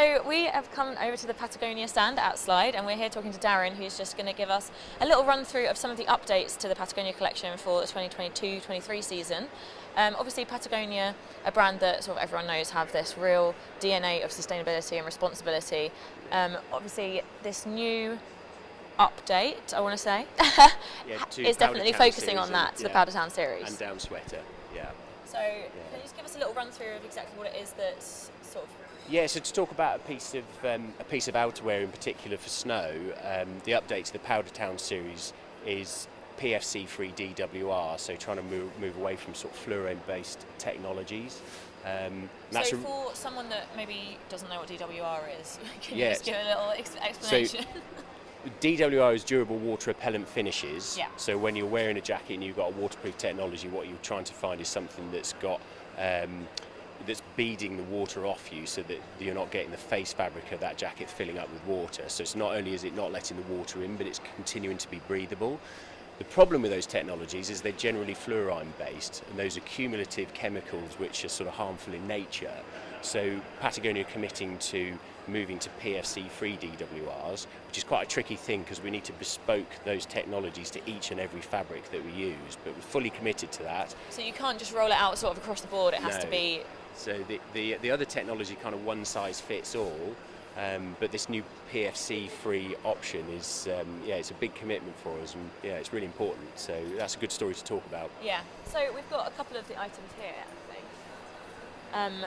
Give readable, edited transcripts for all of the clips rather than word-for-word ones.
So we have come over to the Patagonia stand at Slide, and we're here talking to Darren, who's just going to give us a little run through of some of the updates to the Patagonia collection for the 2022-23 season. Obviously Patagonia, a brand that sort of everyone knows have this real DNA of sustainability and responsibility. Obviously this new update, I want to say, is definitely focusing on that, to the Powder Town series. And Down Sweater, yeah. So can you just give us a little run through of exactly what it is that's sort of... Yeah, so to talk about a piece of outerwear in particular for snow, the update to the Powder Town series is PFC-free DWR, so trying to move away from sort of fluorine-based technologies. So for someone that maybe doesn't know what DWR is, can you just give a little explanation? So, DWR is durable water repellent finishes. Yeah. So when you're wearing a jacket and you've got a waterproof technology, what you're trying to find is something that's got that's beading the water off you, so that you're not getting the face fabric of that jacket filling up with water. So it's not only is it not letting the water in, but it's continuing to be breathable. The problem with those technologies is they're generally fluorine based, and those are cumulative chemicals which are sort of harmful in nature. So Patagonia are committing to moving to PFC-free DWRs, which is quite a tricky thing because we need to bespoke those technologies to each and every fabric that we use, but we're fully committed to that. So you can't just roll it out sort of across the board, it has to be... So the other technology kind of one size fits all, but this new PFC-free option is, it's a big commitment for us, and it's really important. So that's a good story to talk about. Yeah. So we've got a couple of the items here, I think.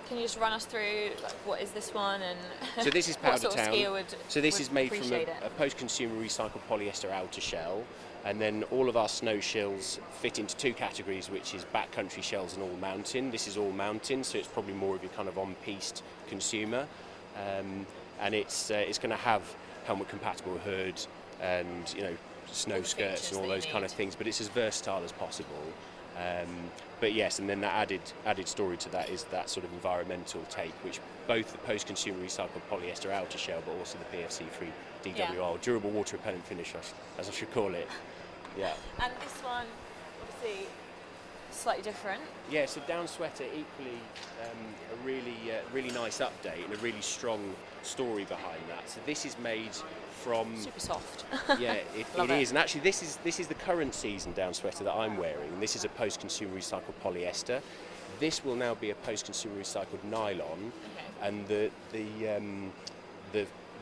Can you just run us through what is this one and so this is what sort of Town. skier would So this is made from a a post-consumer recycled polyester outer shell, and then all of our snow shells fit into two categories, which is backcountry shells and all mountain. This is all mountain, so it's probably more of your kind of on-piste consumer, and it's going to have helmet compatible hood and snow skirts and all those kind of things, but it's as versatile as possible. But yes, and then that added story to that is that sort of environmental take, which both the post-consumer recycled polyester outer shell, but also the PFC-free DWR, durable water repellent finish, as I should call it. Yeah. And this one, obviously, slightly different. Yeah, so Down Sweater equally a really nice update and a really strong story behind that. So this is made from super soft. Yeah, it is, and actually this is the current season Down Sweater that I'm wearing. This is a post-consumer recycled polyester. This will now be a post-consumer recycled nylon, and the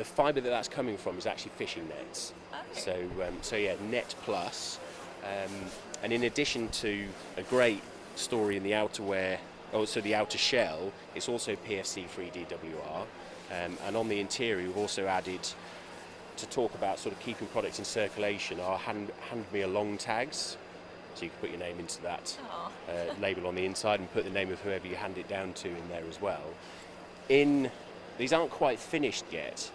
fibre that's coming from is actually fishing nets. Okay. So yeah, Net Plus, and in addition to a great story in the outerwear, also the outer shell, it's also PFC-free DWR, and on the interior we've also added, to talk about sort of keeping products in circulation, our hand me along tags, so you can put your name into that label on the inside and put the name of whoever you hand it down to in there as well. These aren't quite finished yet,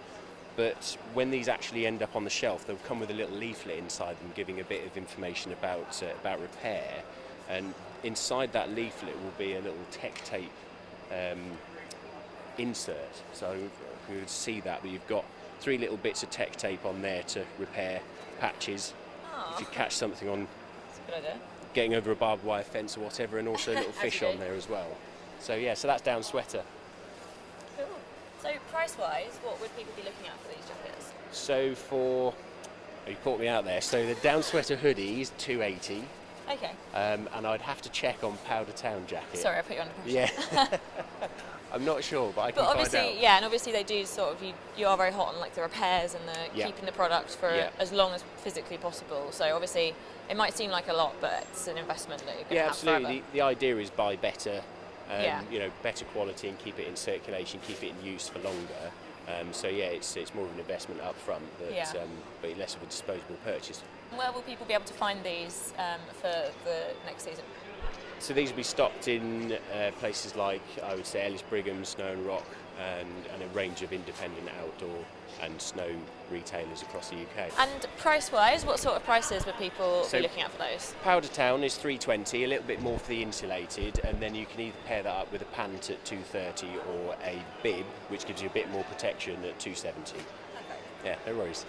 but when these actually end up on the shelf, they'll come with a little leaflet inside them giving a bit of information about repair, and inside that leaflet will be a little tech tape insert, so you would see that, but you've got 3 little bits of tech tape on there to repair patches. If you catch something on getting over a barbed wire fence or whatever, and also a little fish on there as well. So yeah, so that's Down Sweater. Cool. So price-wise, what would people be looking at for these jackets? So you caught me out there. So the Down Sweater hoodie is $280. Okay. And I'd have to check on Powder Town jacket. Sorry, I put you under pressure. Yeah. I'm not sure, but I can find out. Yeah, and obviously they do sort of, you are very hot on like the repairs and the keeping the product for as long as physically possible. So obviously it might seem like a lot, but it's an investment that you're going to have absolutely. forever. The idea is buy better, better quality and keep it in circulation, keep it in use for longer. So yeah, it's more of an investment up front, but less of a disposable purchase. Where will people be able to find these for the next season? So these will be stocked in places like, I would say, Ellis Brigham, Snow and Rock, and a range of independent outdoor and snow retailers across the UK. And price-wise, what sort of prices would people be looking at for those? Powder Town is $320, a little bit more for the insulated, and then you can either pair that up with a pant at $230 or a bib, which gives you a bit more protection at $270. Okay. Yeah, no worries.